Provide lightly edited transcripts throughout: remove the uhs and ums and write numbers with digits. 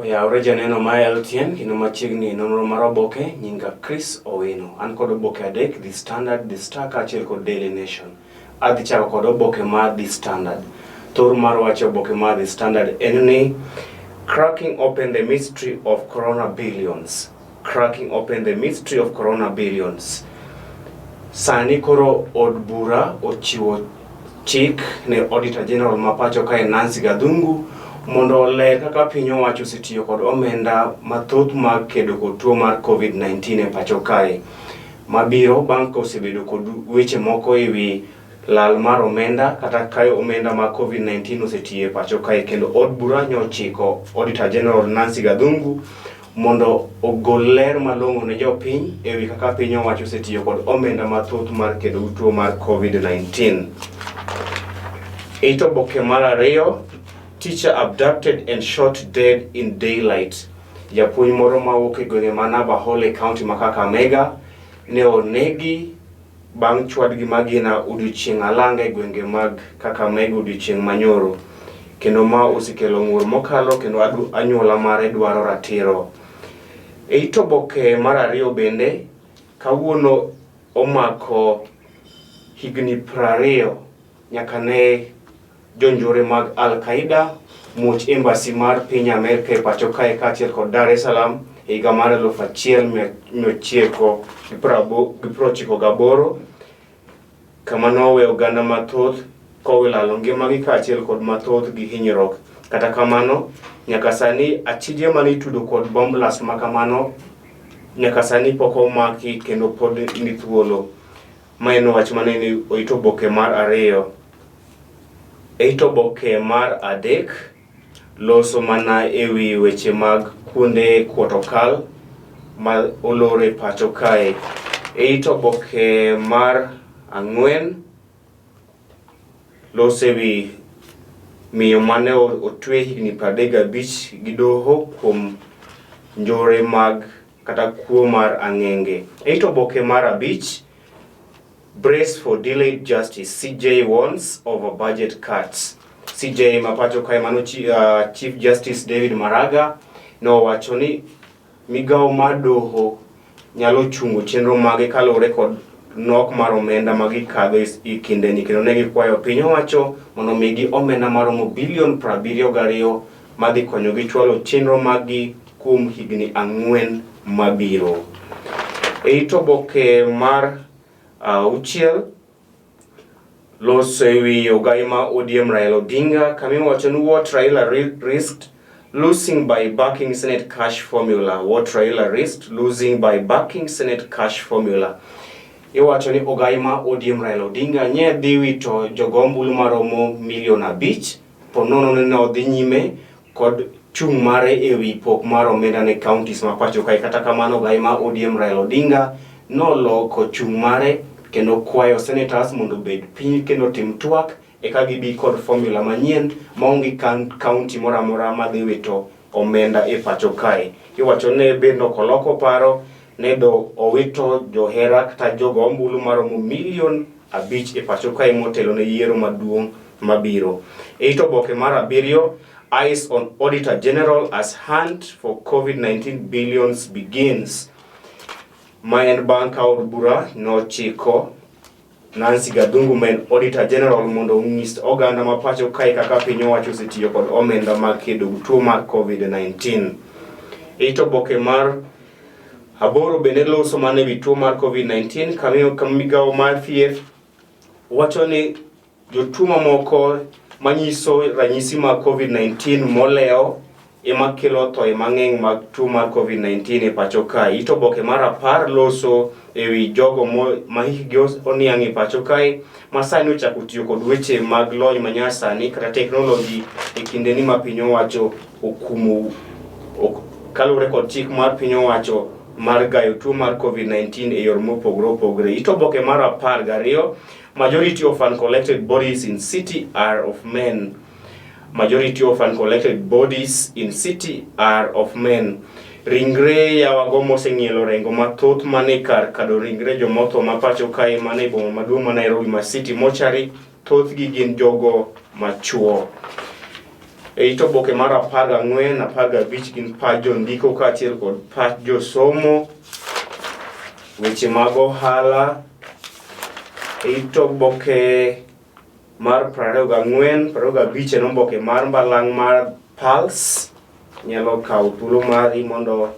Oyawre janeno ma LTN kendo machiegni nonro mar oboke nyinga Chris Owino. An kod oboke adek, The Standard, The Star kaachiel kod Daily Nation. Adhi chako kod oboke mar The Standard. Thor mar wach oboke mar The Standard en ni cracking open the mystery of corona billions. Cracking open the mystery of corona billions. Sani koro od bura ochiwo chik ne Auditor General ma pacho kae Nancy Gathungu mondo oler kaka piny owacho osetiyo kod omenda mathoth mag kedo kod tuo mar COVID-19 e pacho kae. Mabiro bang' ka osebedo kod weche moko ewi lal mar omenda kata kayo omenda mag COVID-19 osetiyo e pacho kae, kendo od bura nyochiko Auditor General Nancy Gathungu mondo ogol ler malong'o ne jopiny ewi kaka piny owacho osetiyo kod omenda mathoth mar kedo gi tuo mar COVID-19. Eito oboke mar ariyo, teacher abducted and shot dead in daylight. Japuonj moro mawuok e gwenge ma Nabahole County ma Kakamega ne onegi bang' chwadgi magina odiochieng' alanga e gwenge mag Kakamega odiochieng' manyoro. Kendo ma osekelo ng'ur mokalo kendo anyuola mare dwaro ratiro. Eito oboke mar ariyo bende, kawuono omako higni 20 nyaka ne jonjore mag Al-Qaeda muoch embassy mar piny Amerika e pacho kae kaachiel kod Dar es Salaam e higa mar 1998 kama noweyo oganda mathoth kowilalo ngimagi kaachiel kod mathoth gi hinyruok. Kata kamano, nyaka sani achije mane itudo kod bomb blast makamano nyaka sani pok omaki kendo pod ni thuolo. Ma en wach mane ni oito oboke mar ariyo. Eito oboke mar adek loso mana ewi weche mag kuonde kuotokal ma olore pacho kae. Eito oboke mar ang'wen loso ewi miyo mane otwe higni 35 gi doho kuom njore mag kata kuo mar ang'enge. Eito oboke mar abich, brace for delayed justice, CJ warns over budget cuts. CJ mapacho kae mano Chief Justice David Maraga no wacho ni migao mar doho nyalo chungo chenro mage kalore kod nok mar omenda magikadho e kindeni, kendo ne gikwayo piny owacho mondo migi omenda maromo bilion 72 madhi konyogi chwalo chenro magi kuom higni 4 mabiro. Eito oboke mar auchiel loso ewi ogai ma ODM Raila Odinga kami wacho ni what Raila risked losing by backing Senate cash formula. What Raila risked losing by backing Senate cash formula. Iwacho ni ogai ma ODM Raila Odinga nye dhi wito jogombulu maromo milion 5 to nono ne odhi nyime kod chung' mare ewi pok mar omenda ne counties ma pacho kae. Kata kamano ogai ma ODM Raila Odinga noloko chung' mare kendo kwayo senators mondo bed piny kendo tim twak eka gibi kod formula manyien maonge county mora mora madhi wito omenda e pacho kae. Iwacho ne bendo koloko paro ne do owito johera kata jogo ombulu maromo milion 5 e pacho kae motelo ne yiero maduong' mabiro. Eito oboke mar abiriyo, eyes on Auditor General as hunt for COVID-19 billions begins. Ma en bang' ka od bura nochiko Nancy Gathungu men Auditor General mondo onyis oganda ma pacho kae kaka piny owacho osetiyo kod omenda mag kedo gi tuo mar COVID-19. Eito oboke mar aboro bende loso mana ewi tuo mar COVID-19 kama migao mar thieth wacho ni jotuo mamoko manyiso ranyisi mag COVID-19 moleo ema kelo thoe mang'eny mag tuo mar COVID-19 e pacho kae. Eito oboke mar 10 loso ewi jogo ma hikgi oniang' e pacho kae ma sani ochako tiyo kod weche mag lony manyasani kata teknoloji e kindeni ma piny owacho okumo kalore kod chik mar piny owacho mar gayo tuo mar COVID-19 e yor mopogore opogore. Eito oboke mar 12, majority of uncollected bodies in city are of men. Majority of uncollected bodies in city are of men. Ringre yawago moseng'ielo rengo mathoth mane kar kado ringre jomotho ma pacho kae mane e boma maduong' ma Nairobi ma City Mortuary, thoth gi gin jogo machuo. Eito oboke mar 14, 15 gin pach jondiko kaachiel kod pach josomo, weche mag ohala. Eito oboke mar 24, 25 en oboke mar mbalang' mar Pulse. Nyalo kawo thuolo mari mondo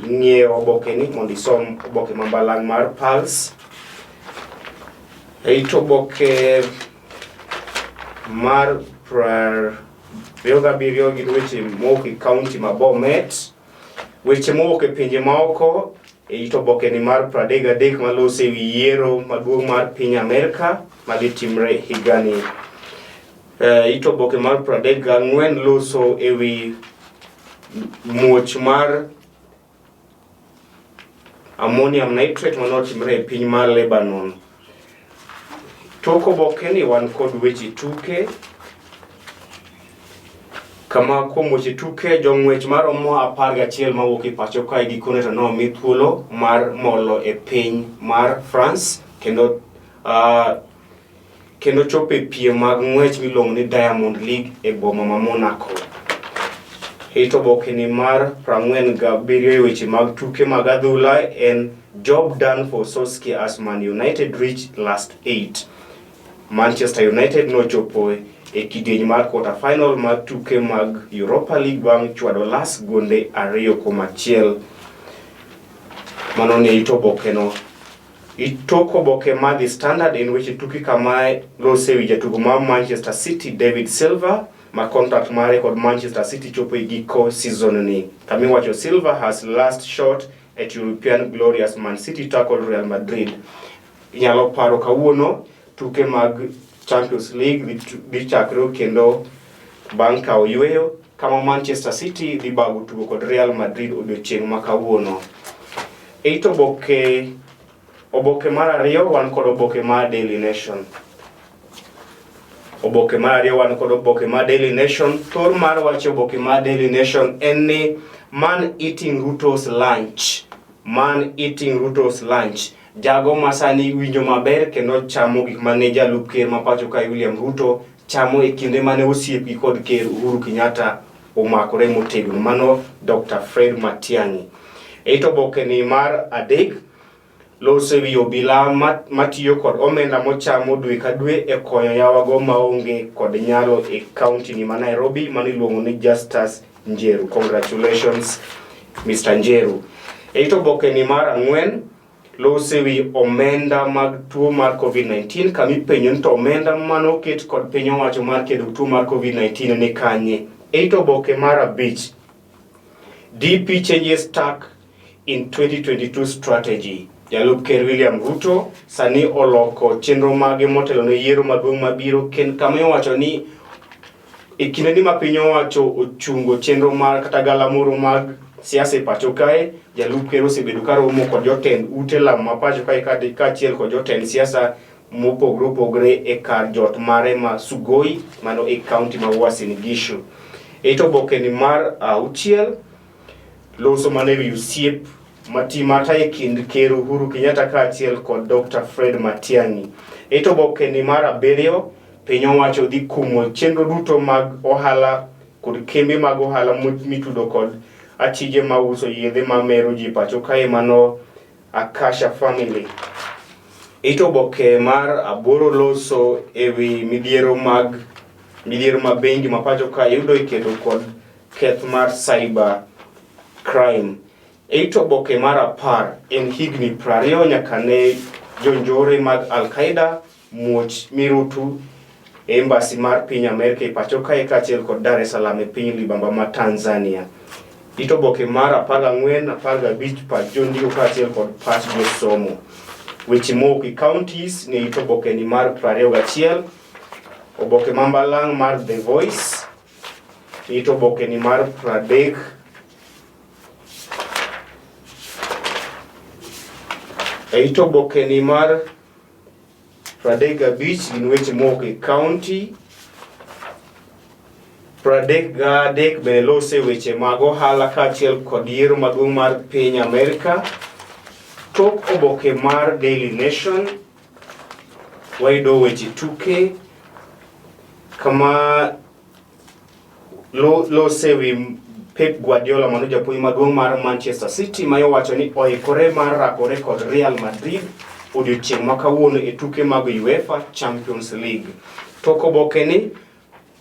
ing'iew oboke ni mondo isom oboke ma mbalang' mar Pulse. Eito oboke mar 27 gin weche mowuok e kaunti ma Bomet, weche mowuok e pinje maoko. Eito oboke ni mar 33 malose ewi yiero maduong' mar piny Amerka madhi timre higani. Eito oboke mar 34 loso ewi muoch mar ammonium nitrate manotimre e piny mar Lebanon. Tok oboke ni wan kod weche tuke, kama kuom weche tuke jong'wech maromo 11 mawuok e pacho kae gikone to nomi thuolo mar molo e piny mar France kendo chopo e piem mag ng'wech miluongo ni Diamond League e boma ma Monaco. Eito oboke ni mar 47 e weche mag tuke mag adhula en job done for Solskjaer as Man United reached last 8. Manchester United nochopo e kidieny mar quarter final mag tuke mag Europa League bang' chwado Las gonde 2-1. Mano ne ito oboke no. Itok oboke mar The Standard en weche tuke kama lose ewi jatugo mar Manchester City David Silva ma contract mare kod Manchester City chopo e giko season ni. Kama iwacho Silva has last shot at European glory as Man City tackle Real Madrid. Inyalo paro kawuono tuke mag Champions League dhi chakre kendo bang' kawo yweyo kama Manchester City dhi bago tugo kod Real Madrid odiochieng' ma kawuono. Eito oboke mar 2 wan kod oboke mar Daily Nation. Oboke mar 2 wan kod oboke mar Daily Nation. Thor mar wach oboke mar Daily Nation en ni man eating Ruto's lunch. Man eating Ruto's lunch. Jago masani winjo maber kendo chamo gik mane jalup ker ma pacho kae William Ruto chamo e kinde mane osiepi kod ker Uhuru Kenyatta omakore motegno. Mano Dr. Fred Matiang'i. Eito oboke ni mar 3 lose wi obila matiyo kod omenda mochamo dwe ka dwe e konyo yawago maonge kod nyalo e kaunti ni ma Nairobi maniluongo ni Justus Njeru. Congratulations Mr. Njeru. Eito oboke ni mar 4 lose wi omenda mag tuo mar COVID-19 kami penyo to omenda manoket kod piny owacho mar kedo tuo mar COVID-19 ne kanye. Eito oboke mar 5 DP changes tack in 2022 strategy. Jalup ker William Ruto sani oloko chenro mage motelo ne yiero maduong' mabiro ken kama owacho ni e kinde ni ma piny owacho ochungo chenro mar kata galamoro mag siasa e pacho kae. Jalup ker osebedo ka romo kod jotend ute lamo ma pacho kae kaachiel kod jotend siasa mopogore e kar jot mare ma Sugoi mano e kaunti ma Uasin Gishu. Eito oboke ni mar 6 loso mane wi osiep matimata e kind ker Uhuru Kenyatta kaachiel kod Dr. Fred Matiang'i. Eito oboke ni mar 7 piny owacho dhi kumo chenro duto mag ohala kod kembe mag ohala mitudo kod achije mauso yedhe mamero ji pacho kae mano Akasha Family. Eito oboke mar 8 loso ewi midhiero ma bengi ma pacho kae yudo ikedo kod keth mar cyber crime. Eito oboke mar 10 en higni 20 nyaka ne jonjore mag Al-Qaeda muoch mirutu e embassy mar piny Amerika e pacho kae kaachiel kod Dar es Salaam e piny libamba ma Tanzania. Eito oboke mar 14, 15 pach jondiko kaachiel kod pach josomo. Weche mowuok e counties ne eito oboke ni mar 21, oboke ma mbalang' mar The Voice. Eito oboke ni mar 30 Eito oboke ni mar 35 gin weche mowuok e county. 33 bende lose weche mag ohala kaachiel kod yiero maduong' mar piny Amerika. Tok oboke mar Daily Nation wayudo weche tuke kama lose wi Pep Guardiola mano japuonj maduong' mar Manchester City mayo wacho ni oikore mar rakore kod Real Madrid odiochieng' ma kawuono e tuke mag UEFA Champions League. Tok oboke ni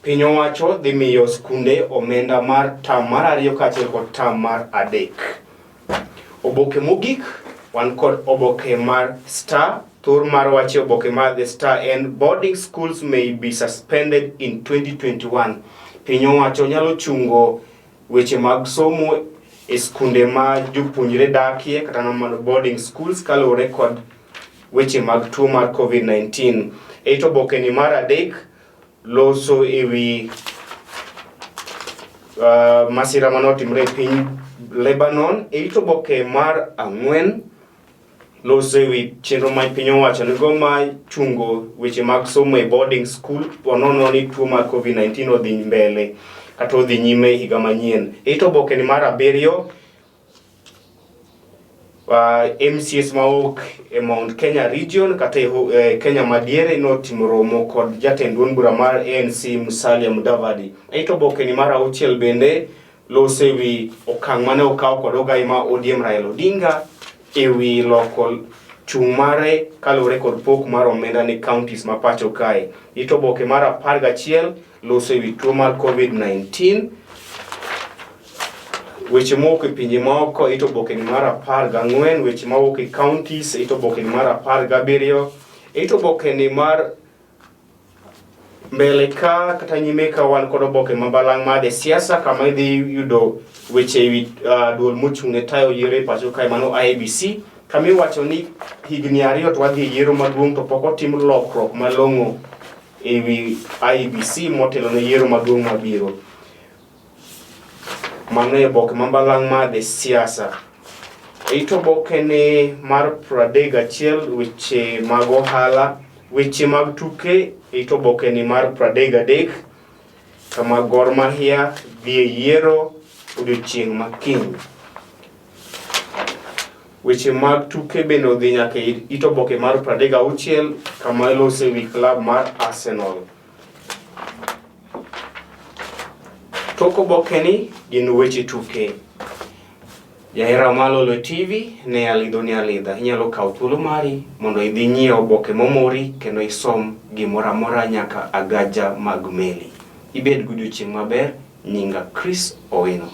piny owacho dhi miyo skunde omenda mar tam mar 2 kaachiel kod tam mar 3. Oboke mogik wan kod oboke mar Star. Thor mar wache oboke mar The Star and boarding schools may be suspended in 2021. Piny owacho nyalo chungo weche mag somo e skunde ma jopuonjre dakie kata mana boarding schools kaluwore kod weche mag tuo mar COVID-19. Eito oboke ni mar 3 loso ewi masira manotimre piny Lebanon. Eito oboke mar 4 loso ewi chenro ma piny owacho nigo ma chungo weche mag somo e boarding school ponono ni tuo mar COVID-19 odhi mbele kata odhi nyime higa manyien. Eito oboke ni mar 7 MCS maok e Mount Kenya region kata Kenya madiere notimo romo kod jatend duond bura mar ANC Musalia Mudavadi. Eito oboke ni mar 6 bende lose ewi okang' mane okaw kod ogai ma ODM Raila Odinga ewi local chung' mare kaluwore kod pok mar omenda ni counties ma pacho kae. Eito oboke mar 11 lose ewi tuo mar COVID-19 weche moko e pinje maoko. Eito oboke ni mar 14 weche mawuok e counties. Eito oboke ni mar 17. Eito oboke ni mar mbele ka kata nyime ka wan kod oboke mabalang' mar siasa kama idhi yudo weche ewi duol mochung' ne tayo yiero e pacho kae mano IEBC kama iwacho ni higni 2 to wadhi yiero maduong' to pok otim lokruok malong'o ewi IEBC motelo ne yiero maduong' mabiro. Mano e oboke mabalang' mar siasa. Eito oboke ni mar 31 weche mag ohala weche mag tuke. Eito oboke ni mar 33 kama Gor Mahia dhi yiero odiochieng' makiny. Weche mag tuke bende odhi nyaka eito oboke mar 36 kama ilose ewi club mar Arsenal. Tok oboke ni gin weche tuke. Jahera Malolo TV ne alidha. Inyalo kawo thuolo mari mondo idhi nyiewo oboke momori kendo isom gimoro amora nyaka agaja mag meli. Ibed godiochieng' maber. Nyinga Chris Owino.